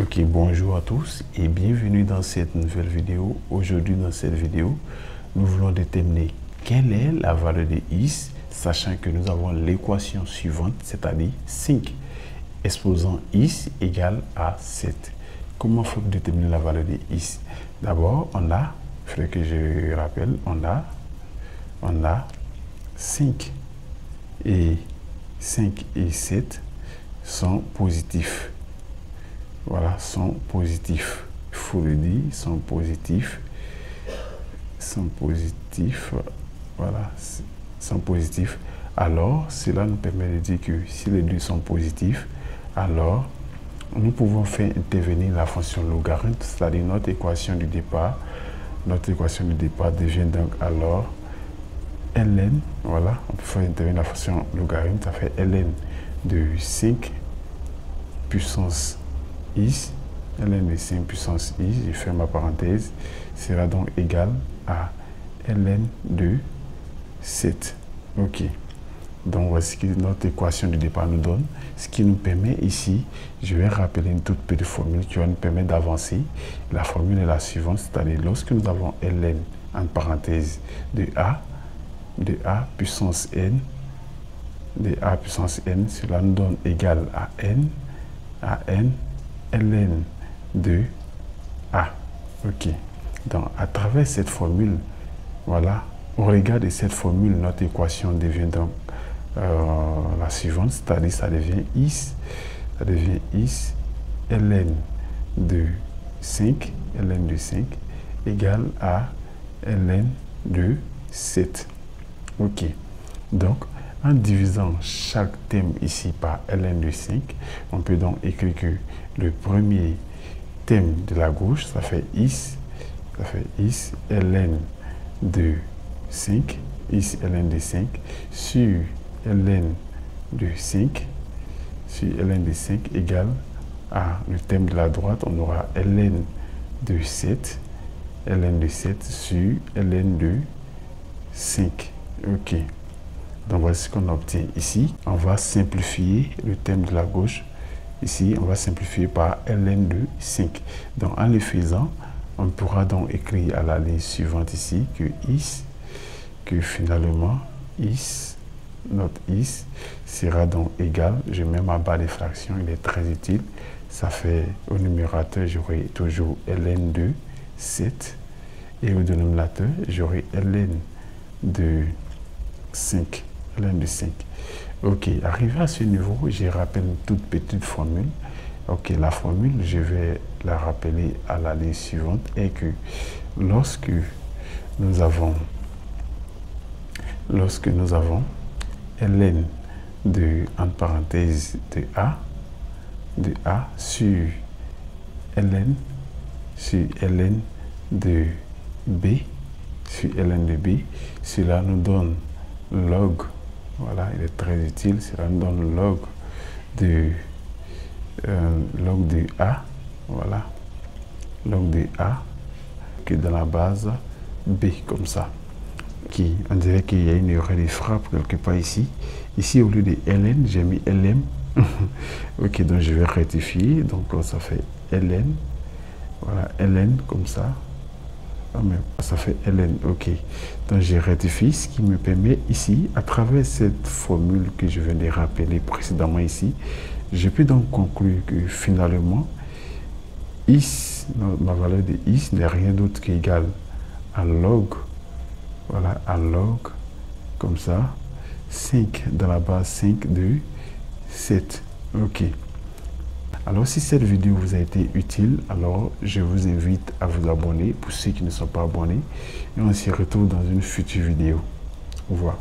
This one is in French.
Ok, bonjour à tous et bienvenue dans cette nouvelle vidéo. Aujourd'hui, dans cette vidéo, nous voulons déterminer quelle est la valeur de x, sachant que nous avons l'équation suivante, c'est-à-dire 5 exposant x égale à 7. Comment faut déterminer la valeur de x? D'abord, il faudrait que je rappelle, on a 5 et 7 sont positifs. Voilà, sont positifs. Il faut le dire, sont positifs. Voilà, sont positifs. Alors, cela nous permet de dire que si les deux sont positifs, alors nous pouvons faire intervenir la fonction logarithme, c'est-à-dire notre équation du départ. Notre équation du départ devient donc alors ln, voilà, on peut faire intervenir la fonction logarithme, ça fait ln de 5 puissance x, ln de 5 puissance x, je ferme ma parenthèse, sera donc égal à ln de 7. Ok. Donc voici ce que notre équation du départ nous donne. Ce qui nous permet ici, je vais rappeler une toute petite formule qui va nous permettre d'avancer. La formule est la suivante, c'est-à-dire lorsque nous avons ln en parenthèse de a puissance n, cela nous donne égal à n ln de a. Ok. Donc à travers cette formule, voilà, au regard de cette formule, notre équation devient donc la suivante, c'est-à-dire ça devient x ln de 5 égale à ln de 7. Ok. Donc en divisant chaque terme ici par ln de 5, on peut donc écrire que le premier terme de la gauche, ça fait x ln de 5, sur ln de 5, égale à le terme de la droite, on aura ln de 7 sur ln de 5. Ok. Donc voici ce qu'on obtient ici. On va simplifier le terme de la gauche. Ici, on va simplifier par ln de 5. Donc en le faisant, on pourra donc écrire à la ligne suivante ici que finalement notre x sera donc égal, je mets ma barre de fraction, il est très utile. Ça fait au numérateur, j'aurai toujours ln de 7 et au dénominateur, j'aurai ln de 5. Ok, arrivé à ce niveau, je rappelle une toute petite formule. Ok, la formule, je vais la rappeler à la ligne suivante, est que lorsque nous avons ln de, en parenthèse, de a sur ln de b, cela nous donne log, voilà, il est très utile, cela nous donne log de a, voilà, log de a, qui est dans la base b, comme ça. Qui, on dirait qu'il y a une erreur de frappe quelque part ici. Ici, au lieu de ln, j'ai mis lm. Ok, donc je vais rectifier. Donc là, ça fait ln. Voilà, ln comme ça. Ah, mais ça fait ln. Ok. Donc je rectifie, ce qui me permet ici, à travers cette formule que je viens de rappeler précédemment ici, je peux donc conclure que finalement, x, ma valeur de x n'est rien d'autre qu'égal à log. Voilà, à log, comme ça, 5 dans la base 5 de 7. Ok. Alors, si cette vidéo vous a été utile, alors je vous invite à vous abonner pour ceux qui ne sont pas abonnés. Et on se retrouve dans une future vidéo. Au revoir.